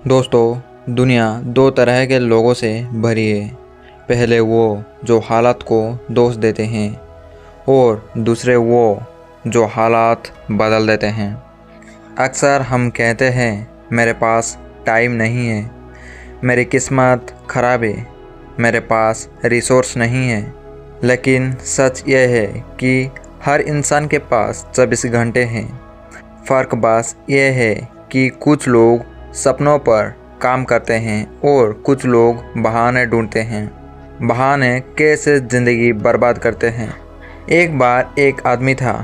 दोस्तों, दुनिया दो तरह के लोगों से भरी है। पहले वो जो हालात को दोष देते हैं और दूसरे वो जो हालात बदल देते हैं। अक्सर हम कहते हैं मेरे पास टाइम नहीं है, मेरी किस्मत ख़राब है, मेरे पास रिसोर्स नहीं है। लेकिन सच यह है कि हर इंसान के पास 24 घंटे हैं। फ़र्क बस यह है कि कुछ लोग सपनों पर काम करते हैं और कुछ लोग बहाने ढूंढते हैं। बहाने कैसे ज़िंदगी बर्बाद करते हैं। एक बार एक आदमी था,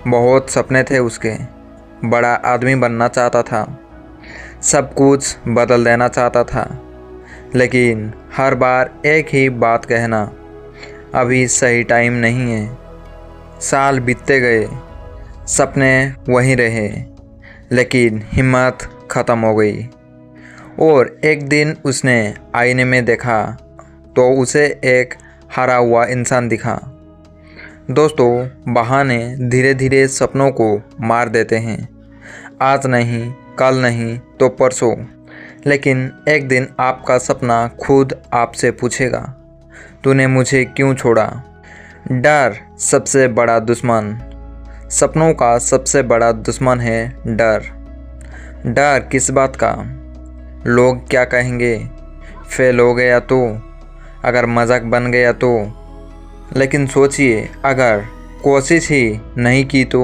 बहुत सपने थे उसके। बड़ा आदमी बनना चाहता था, सब कुछ बदल देना चाहता था, लेकिन हर बार एक ही बात कहना, अभी सही टाइम नहीं है। साल बीतते गए, सपने वहीं रहे, लेकिन हिम्मत ख़त्म हो गई। और एक दिन उसने आईने में देखा तो उसे एक हारा हुआ इंसान दिखा। दोस्तों, बहाने धीरे धीरे सपनों को मार देते हैं। आज नहीं, कल नहीं तो परसों, लेकिन एक दिन आपका सपना खुद आपसे पूछेगा, तूने मुझे क्यों छोड़ा। डर सबसे बड़ा दुश्मन। सपनों का सबसे बड़ा दुश्मन है डर। डर किस बात का? लोग क्या कहेंगे, फेल हो गया तो, अगर मजाक बन गया तो। लेकिन सोचिए, अगर कोशिश ही नहीं की तो।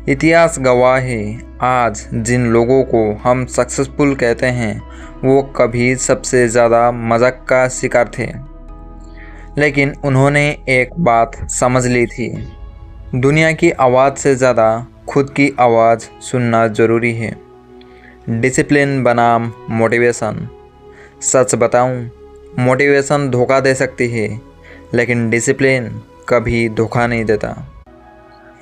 इतिहास गवाह है, आज जिन लोगों को हम सक्सेसफुल कहते हैं वो कभी सबसे ज़्यादा मजाक का शिकार थे। लेकिन उन्होंने एक बात समझ ली थी, दुनिया की आवाज़ से ज़्यादा खुद की आवाज़ सुनना ज़रूरी है। डिसिप्लिन बनाम मोटिवेशन। सच बताऊं, मोटिवेशन धोखा दे सकती है, लेकिन डिसिप्लिन कभी धोखा नहीं देता।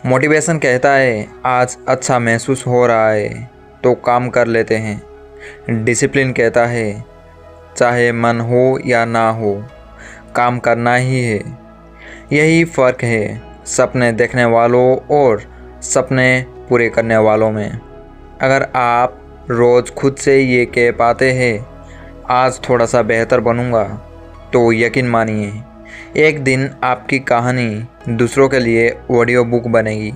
मोटिवेशन कहता है आज अच्छा महसूस हो रहा है तो काम कर लेते हैं। डिसिप्लिन कहता है चाहे मन हो या ना हो, काम करना ही है। यही फ़र्क है सपने देखने वालों और सपने पूरे करने वालों में। अगर आप रोज़ खुद से ये कह पाते हैं आज थोड़ा सा बेहतर बनूंगा, तो यकीन मानिए एक दिन आपकी कहानी दूसरों के लिए ऑडियो बुक बनेगी।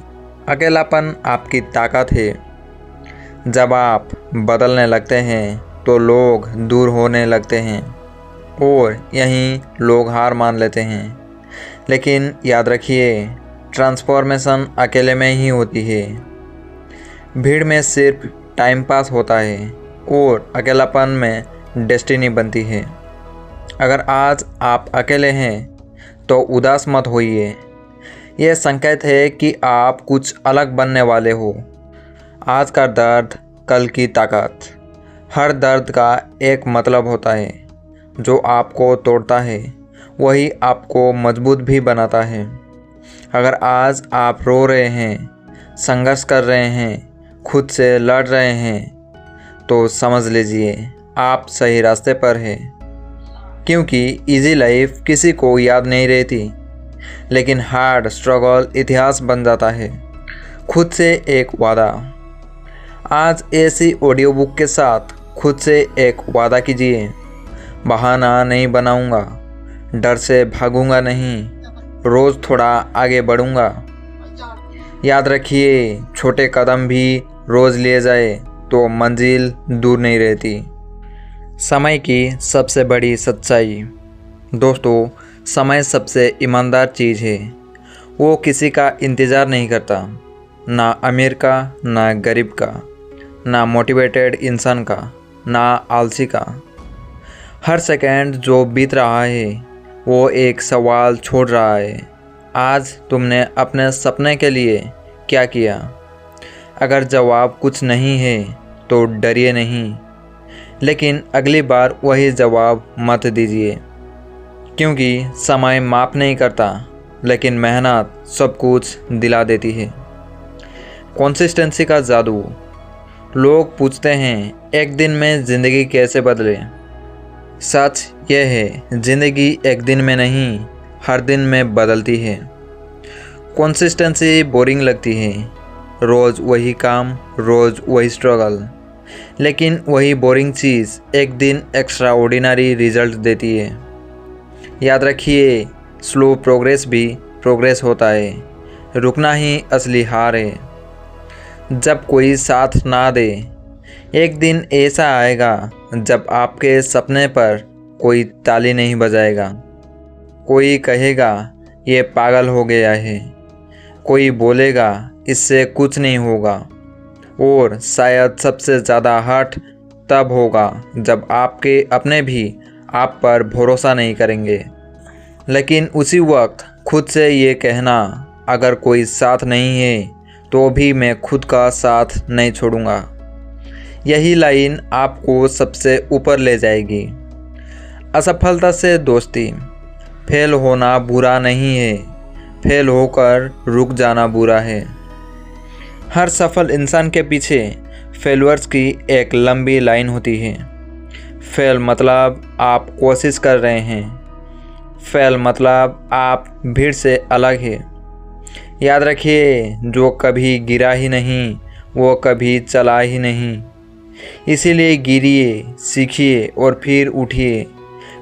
अकेलापन आपकी ताकत है। जब आप बदलने लगते हैं तो लोग दूर होने लगते हैं और यहीं लोग हार मान लेते हैं। लेकिन याद रखिए, ट्रांसफॉर्मेशन अकेले में ही होती है। भीड़ में सिर्फ टाइम पास होता है और अकेलापन में डेस्टिनी बनती है। अगर आज आप अकेले हैं तो उदास मत होइए। यह संकेत है कि आप कुछ अलग बनने वाले हो। आज का दर्द, कल की ताकत। हर दर्द का एक मतलब होता है। जो आपको तोड़ता है वही आपको मजबूत भी बनाता है। अगर आज आप रो रहे हैं, संघर्ष कर रहे हैं, खुद से लड़ रहे हैं, तो समझ लीजिए आप सही रास्ते पर हैं। क्योंकि इजी लाइफ किसी को याद नहीं रहती, लेकिन हार्ड स्ट्रगल इतिहास बन जाता है। खुद से एक वादा। आज ऐसी ऑडियो बुक के साथ खुद से एक वादा कीजिए, बहाना नहीं बनाऊंगा, डर से भागूंगा नहीं, रोज़ थोड़ा आगे बढ़ूंगा। याद रखिए, छोटे कदम भी रोज़ लिए जाए तो मंजिल दूर नहीं रहती। समय की सबसे बड़ी सच्चाई। दोस्तों, समय सबसे ईमानदार चीज़ है। वो किसी का इंतज़ार नहीं करता, ना अमीर का, ना गरीब का, ना मोटिवेटेड इंसान का, ना आलसी का। हर सेकंड जो बीत रहा है वो एक सवाल छोड़ रहा है, आज तुमने अपने सपने के लिए क्या किया। अगर जवाब कुछ नहीं है तो डरिए नहीं, लेकिन अगली बार वही जवाब मत दीजिए। क्योंकि समय माफ़ नहीं करता, लेकिन मेहनत सब कुछ दिला देती है। कंसिस्टेंसी का जादू। लोग पूछते हैं एक दिन में ज़िंदगी कैसे बदले। सच यह है, ज़िंदगी एक दिन में नहीं, हर दिन में बदलती है। कंसिस्टेंसी बोरिंग लगती है, रोज़ वही काम, रोज़ वही स्ट्रगल। लेकिन वही बोरिंग चीज़ एक दिन एक्स्ट्रा ऑर्डिनरी रिजल्ट देती है। याद रखिए, स्लो प्रोग्रेस भी प्रोग्रेस होता है, रुकना ही असली हार है। जब कोई साथ ना दे, एक दिन ऐसा आएगा जब आपके सपने पर कोई ताली नहीं बजाएगा। कोई कहेगा ये पागल हो गया है, कोई बोलेगा इससे कुछ नहीं होगा, और शायद सबसे ज़्यादा हर्ट तब होगा जब आपके अपने भी आप पर भरोसा नहीं करेंगे। लेकिन उसी वक्त खुद से ये कहना, अगर कोई साथ नहीं है तो भी मैं खुद का साथ नहीं छोड़ूंगा, यही लाइन आपको सबसे ऊपर ले जाएगी। असफलता से दोस्ती। फेल होना बुरा नहीं है, फेल होकर रुक जाना बुरा है। हर सफल इंसान के पीछे फेलवर्स की एक लंबी लाइन होती है। फेल मतलब आप कोशिश कर रहे हैं, फेल मतलब आप भीड़ से अलग है। याद रखिए, जो कभी गिरा ही नहीं वो कभी चला ही नहीं। इसीलिए गिरिए, सीखिए और फिर उठिए,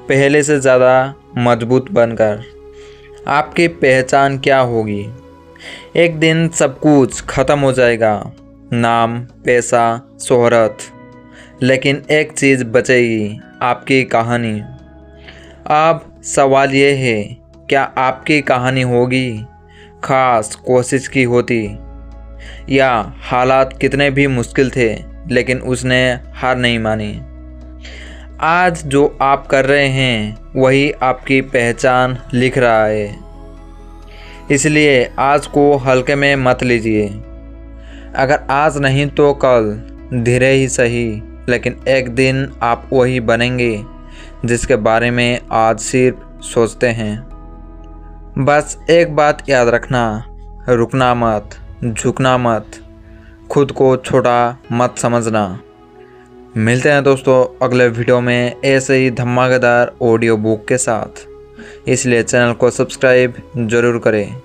पहले से ज़्यादा मजबूत बनकर। आपकी पहचान क्या होगी? एक दिन सब कुछ ख़त्म हो जाएगा, नाम, पैसा, शोहरत, लेकिन एक चीज़ बचेगी, आपकी कहानी। अब सवाल ये है, क्या आपकी कहानी होगी खास कोशिश की होती, या हालात कितने भी मुश्किल थे लेकिन उसने हार नहीं मानी? आज जो आप कर रहे हैं वही आपकी पहचान लिख रहा है। इसलिए आज को हल्के में मत लीजिए। अगर आज नहीं तो कल, धीरे ही सही, लेकिन एक दिन आप वही बनेंगे जिसके बारे में आज सिर्फ सोचते हैं। बस एक बात याद रखना, रुकना मत, झुकना मत, खुद को छोटा मत समझना। मिलते हैं दोस्तों अगले वीडियो में ऐसे ही धमाकेदार ऑडियो बुक के साथ। इसलिए चैनल को सब्सक्राइब ज़रूर करें।